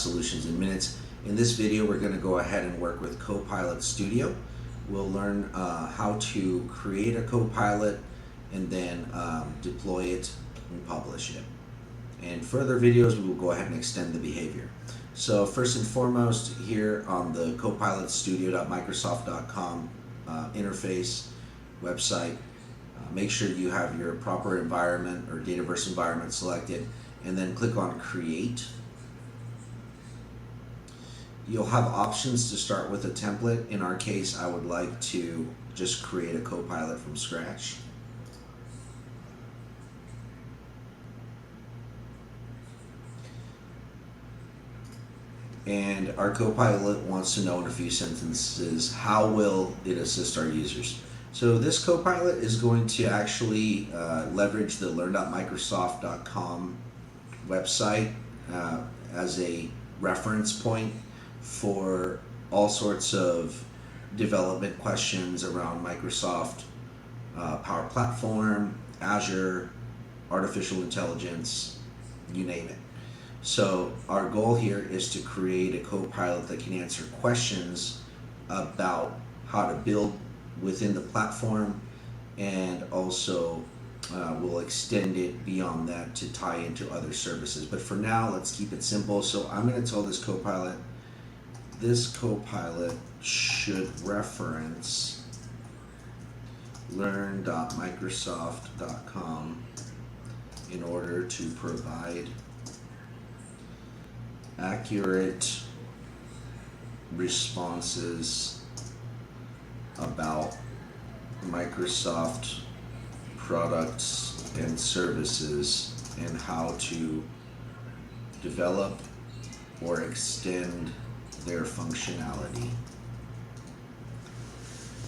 solutions in minutes. In this video, we're going to go ahead and work with Copilot Studio. We'll learn how to create a Copilot and then deploy it and publish it. In further videos, we will go ahead and extend the behavior. So first and foremost, here on the copilotstudio.microsoft.com interface website, make sure you have your proper environment or Dataverse environment selected, and then click on Create. You'll have options to start with a template. In our case, I would like to just create a Copilot from scratch. And our Copilot wants to know in a few sentences, how will it assist our users? So this Copilot is going to actually leverage the learn.microsoft.com website as a reference point for all sorts of development questions around Microsoft, Power Platform, Azure, artificial intelligence, you name it. So our goal here is to create a Copilot that can answer questions about how to build within the platform, and also we'll extend it beyond that to tie into other services. But for now, let's keep it simple. So I'm going to tell this Copilot should reference learn.microsoft.com in order to provide accurate responses about Microsoft products and services and how to develop or extend their functionality.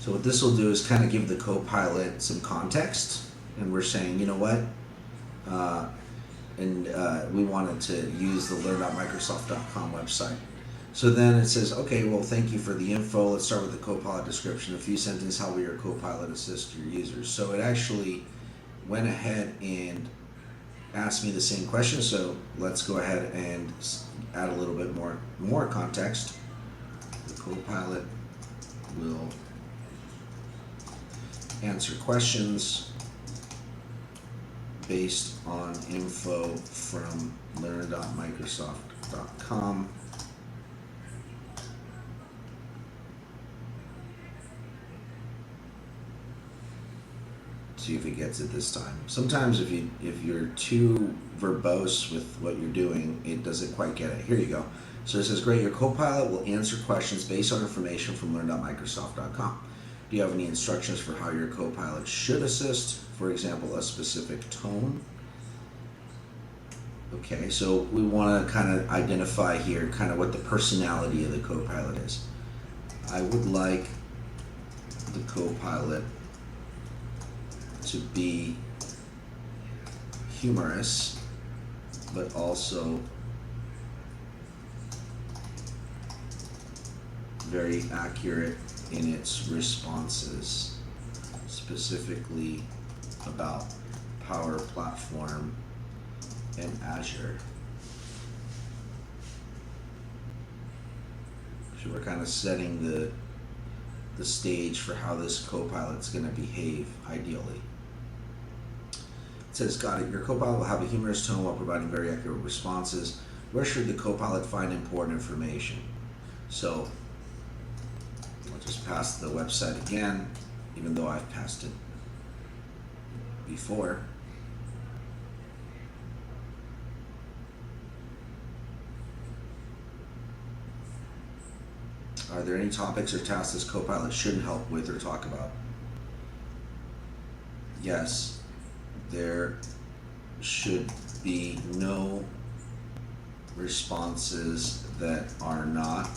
So what this will do is kind of give the Copilot some context, and we're saying, you know what, we wanted to use the learn.microsoft.com website. So then it says, okay, well, thank you for the info. Let's start with the Copilot description. A few sentences, how will your Copilot assist your users? So it actually went ahead and asked me the same question. So let's go ahead and add a little bit more context. The Copilot will answer questions based on info from learn.microsoft.com. See if it gets it this time. Sometimes if you're too verbose with what you're doing, it doesn't quite get it. Here you go. So it says, great, your Copilot will answer questions based on information from learn.microsoft.com. Do you have any instructions for how your Copilot should assist? For example, a specific tone. Okay, so we want to kind of identify here kind of what the personality of the Copilot is. I would like the Copilot to be humorous, but also very accurate in its responses, specifically about Power Platform and Azure. So we're kind of setting the stage for how this Copilot's going to behave ideally. It says, got it, your Copilot will have a humorous tone while providing very accurate responses. Where should the Copilot find important information? So I'll just pass the website again, even though I've passed it before. Are there any topics or tasks this Copilot shouldn't help with or talk about? Yes, there should be no responses that are not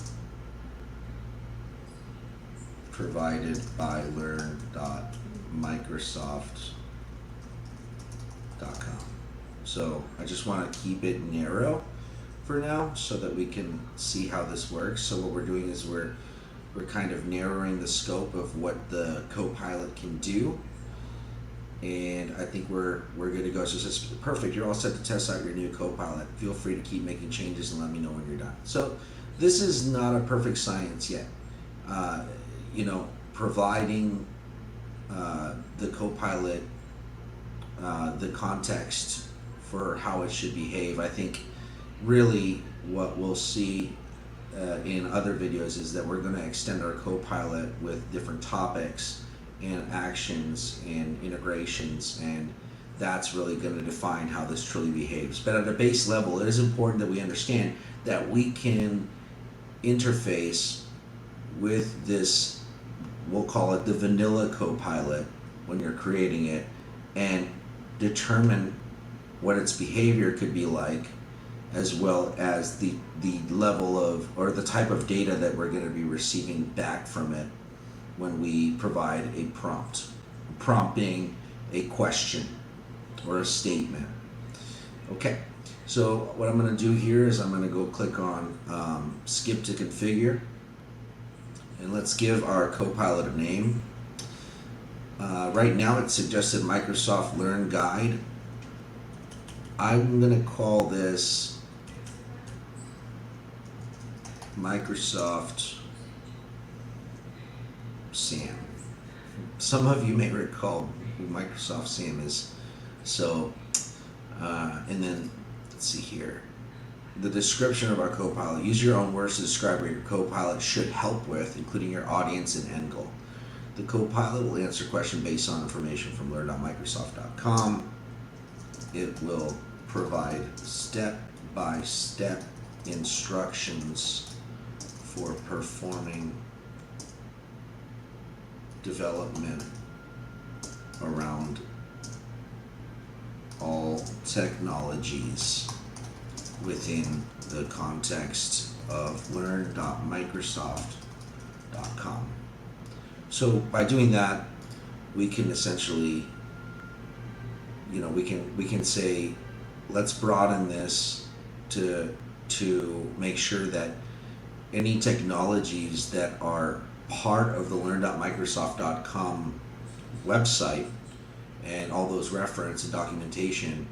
provided by learn.microsoft.com. So I just want to keep it narrow for now so that we can see how this works. So what we're doing is we're kind of narrowing the scope of what the Copilot can do and I think we're good to go. So it says, perfect, you're all set to test out your new Copilot. Feel free to keep making changes and let me know when you're done. So this is not a perfect science yet. Providing the Copilot the context for how it should behave. I think really what we'll see in other videos is that we're going to extend our Copilot with different topics and actions and integrations, and that's really going to define how this truly behaves. But at a base level, it is important that we understand that we can interface with this, we'll call it the vanilla Copilot when you're creating it, and determine what its behavior could be like, as well as the level of, or the type of data that we're going to be receiving back from it when we provide a prompt. A prompt being a question or a statement. Okay, so what I'm going to do here is I'm going to go click on skip to configure, and let's give our Copilot a name. Right now it's suggested Microsoft Learn Guide. I'm going to call this Microsoft SAM. Some of you may recall who Microsoft SAM is. So, and then let's see here. The description of our Copilot. Use your own words to describe what your Copilot should help with, including your audience and end goal. The Copilot will answer questions based on information from learn.microsoft.com. It will provide step-by-step instructions for performing development around all technologies within the context of learn.microsoft.com. So by doing that, we can essentially, we can say, let's broaden this to make sure that any technologies that are part of the learn.microsoft.com website and all those reference and documentation,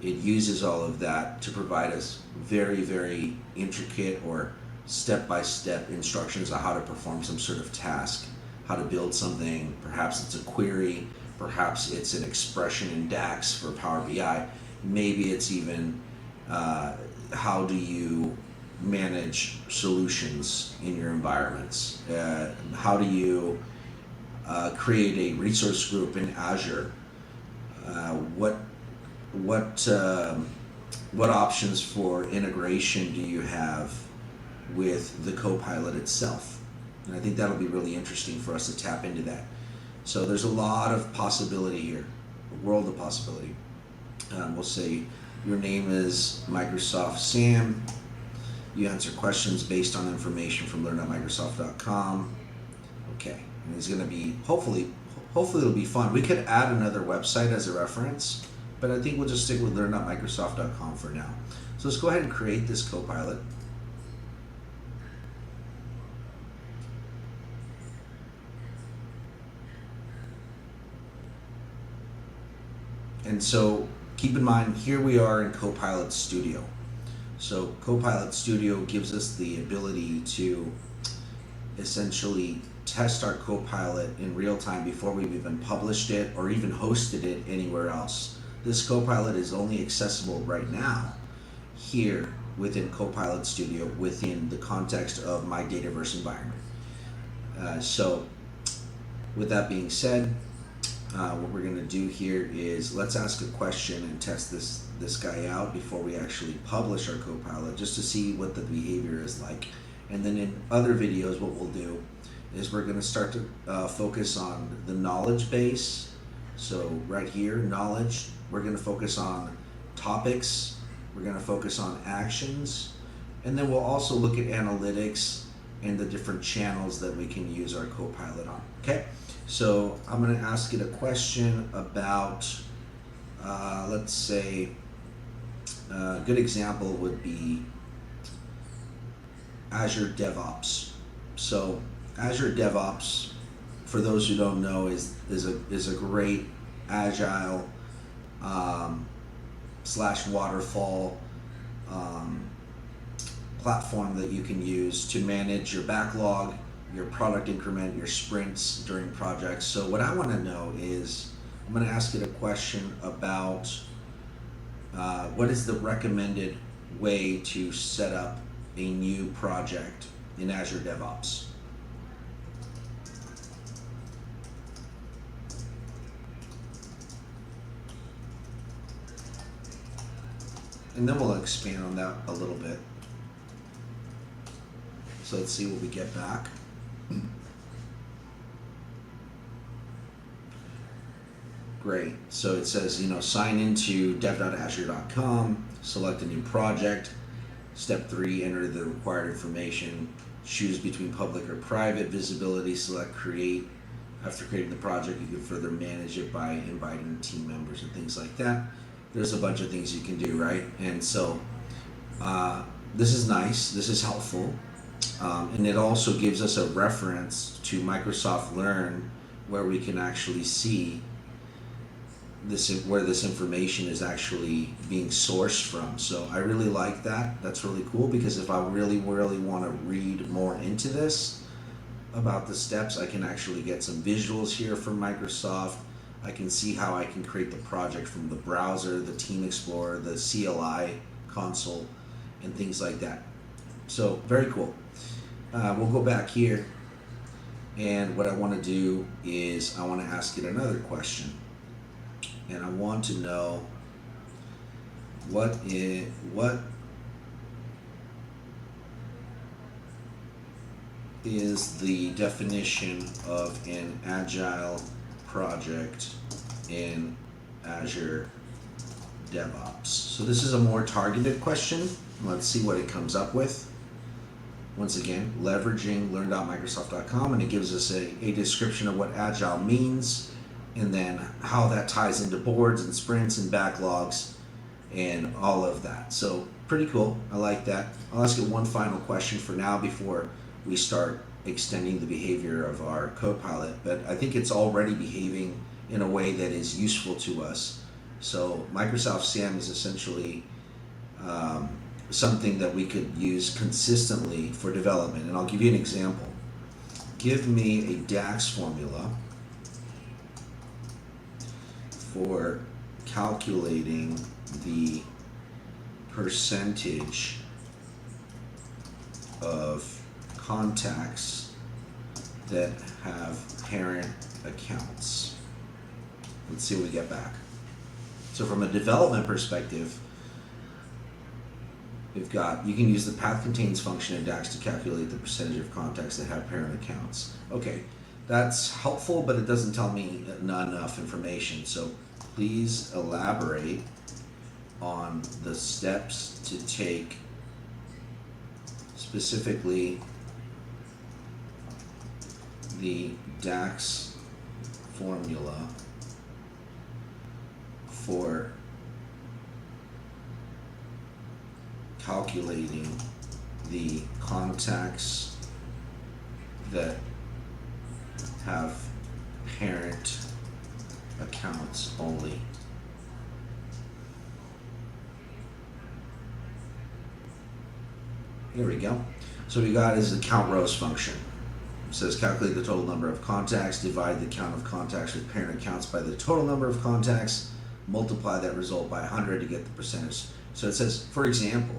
it uses all of that to provide us very, very intricate or step-by-step instructions on how to perform some sort of task, how to build something. Perhaps it's a query, perhaps it's an expression in DAX for Power BI, maybe it's even how do you manage solutions in your environments, how do you create a resource group in Azure, what options for integration do you have with the Copilot itself? And I think that'll be really interesting for us to tap into that. So there's a lot of possibility here, a world of possibility. We'll say your name is Microsoft Sam. You answer questions based on information from learn.microsoft.com. Okay, and it's going to be, hopefully it'll be fun. We could add another website as a reference, but I think we'll just stick with learn.microsoft.com for now. So let's go ahead and create this Copilot. And so keep in mind, here we are in Copilot Studio. So Copilot Studio gives us the ability to essentially test our Copilot in real time before we've even published it or even hosted it anywhere else. This Copilot is only accessible right now here within Copilot Studio within the context of my Dataverse environment. So with that being said, what we're going to do here is let's ask a question and test this guy out before we actually publish our Copilot, just to see what the behavior is like. And then in other videos, what we'll do is we're going to start to focus on the knowledge base. So right here, knowledge, we're going to focus on topics, we're going to focus on actions, and then we'll also look at analytics and the different channels that we can use our Copilot on. Okay, so I'm going to ask it a question about, let's say, a good example would be Azure DevOps. So Azure DevOps, for those who don't know, is a great agile slash waterfall platform that you can use to manage your backlog, your product increment, your sprints during projects. So what I want to know is, I'm going to ask it a question about what is the recommended way to set up a new project in Azure DevOps. And then we'll expand on that a little bit. So let's see what we get back. Great. So it says, sign into dev.azure.com, select a new project. Step 3, enter the required information. Choose between public or private. Visibility, select create. After creating the project, you can further manage it by inviting team members and things like that. There's a bunch of things you can do, right? And so this is nice. This is helpful. And it also gives us a reference to Microsoft Learn where we can actually see where this information is actually being sourced from. So I really like that. That's really cool, because if I really want to read more into this about the steps, I can actually get some visuals here from Microsoft. I can see how I can create the project from the browser, the Team Explorer, the CLI console, and things like that. So very cool. We'll go back here, and what I want to do is I want to ask it another question. And I want to know what is the definition of an agile project in Azure DevOps. So this is a more targeted question. Let's see what it comes up with. Once again, leveraging learn.microsoft.com, and it gives us a description of what agile means, and then how that ties into boards and sprints and backlogs and all of that. So pretty cool. I like that. I'll ask it one final question for now before we start extending the behavior of our Copilot, but I think it's already behaving in a way that is useful to us. So Microsoft SAM is essentially something that we could use consistently for development. And I'll give you an example. Give me a DAX formula for calculating the percentage of contacts that have parent accounts. Let's see what we get back. So from a development perspective, we've got, you can use the path contains function in DAX to calculate the percentage of contacts that have parent accounts. Okay, that's helpful, but it doesn't tell me not enough information. So please elaborate on the steps to take, specifically the DAX formula for calculating the contacts that have parent accounts only. Here we go. So what we got is the count rows function. It says calculate the total number of contacts, divide the count of contacts with parent accounts by the total number of contacts, multiply that result by 100 to get the percentage. So it says, for example,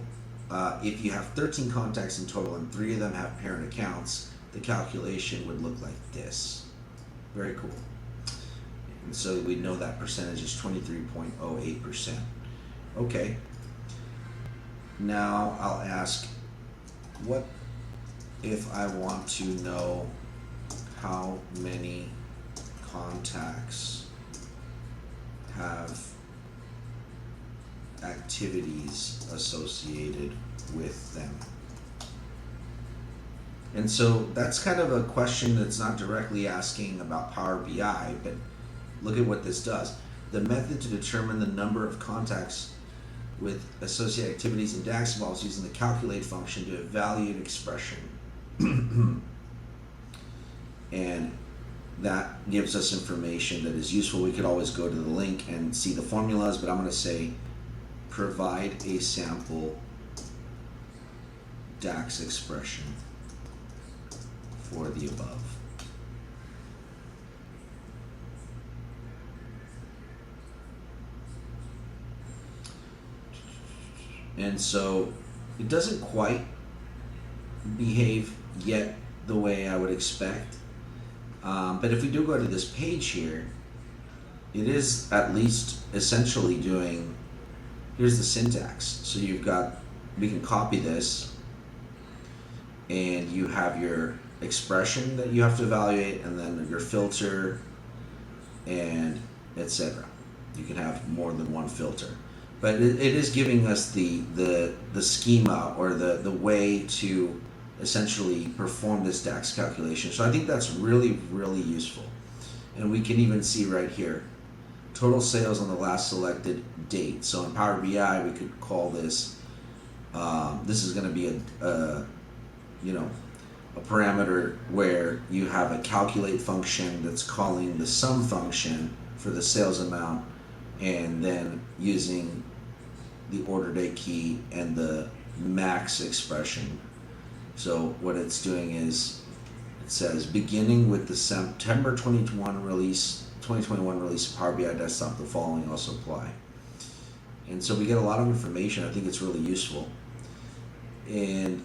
if you have 13 contacts in total and 3 of them have parent accounts, the calculation would look like this. Very cool. And so we know that percentage is 23.08%. Okay. Now I'll ask, what if I want to know how many contacts have activities associated with them? And so that's kind of a question that's not directly asking about Power BI, but look at what this does. The method to determine the number of contacts with associated activities in DAX involves using the calculate function to evaluate expression. And that gives us information that is useful. We could always go to the link and see the formulas, but I'm going to say provide a sample DAX expression for the above. And so it doesn't quite behave yet the way I would expect. But if we do go to this page here, it is at least essentially doing, here's the syntax. So we can copy this, and you have your expression that you have to evaluate, and then your filter, and etc. You can have more than one filter. But it is giving us the schema, or the way to essentially perform this DAX calculation. So I think that's really, really useful. And we can even see right here, total sales on the last selected date. So in Power BI, we could call this, this is going to be a parameter where you have a calculate function that's calling the sum function for the sales amount, and then using the order date key and the max expression. So what it's doing is, it says beginning with the September 2021 release of Power BI Desktop, the following also apply. And so we get a lot of information. I think it's really useful. And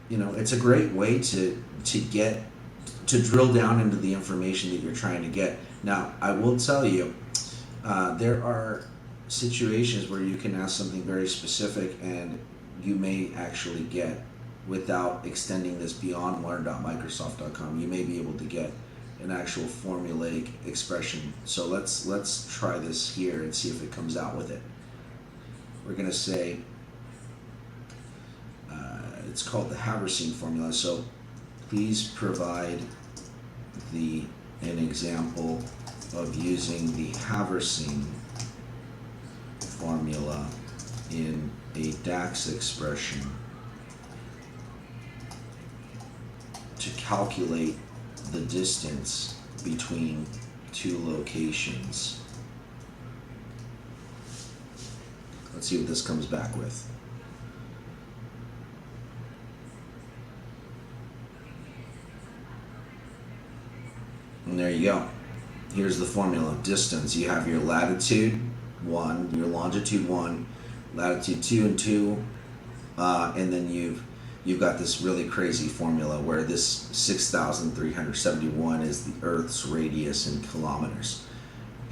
it's a great way to drill down into the information that you're trying to get. Now, I will tell you, there are situations where you can ask something very specific, and you may actually get, without extending this beyond learn.microsoft.com, you may be able to get an actual formulaic expression. So let's try this here and see if it comes out with it. We're going to say, it's called the Haversine formula. So please provide an example of using the Haversine formula in a DAX expression to calculate the distance between two locations. Let's see what this comes back with. And there you go. Here's the formula. Distance. You have your latitude 1, your longitude 1, latitude 2 and 2, and then you've got this really crazy formula where this 6,371 is the Earth's radius in kilometers,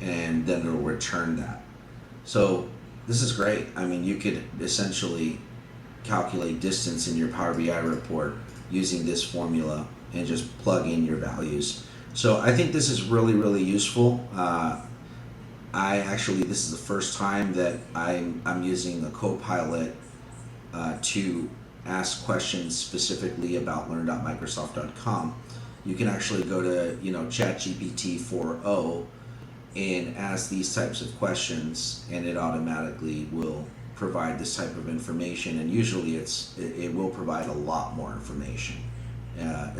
and then it'll return that. So this is great. I mean, you could essentially calculate distance in your Power BI report using this formula and just plug in your values. So I think this is really, really useful. This is the first time that I'm using a Copilot to ask questions specifically about learn.microsoft.com. You can actually go to ChatGPT 4.0 and ask these types of questions, and it automatically will provide this type of information. And usually it will provide a lot more information,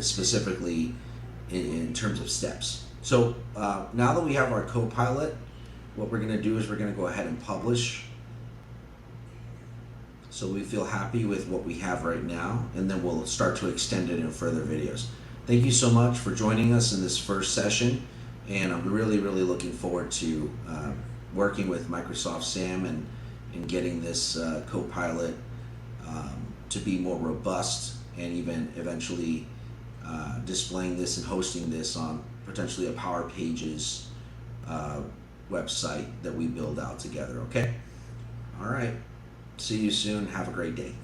specifically in terms of steps. So now that we have our Copilot, what we're going to do is we're going to go ahead and publish. So we feel happy with what we have right now, and then we'll start to extend it in further videos. Thank you so much for joining us in this first session, and I'm really, really looking forward to working with Microsoft SAM and getting this Copilot to be more robust, and even eventually displaying this and hosting this on potentially a Power Pages website that we build out together. Okay? All right. See you soon. Have a great day.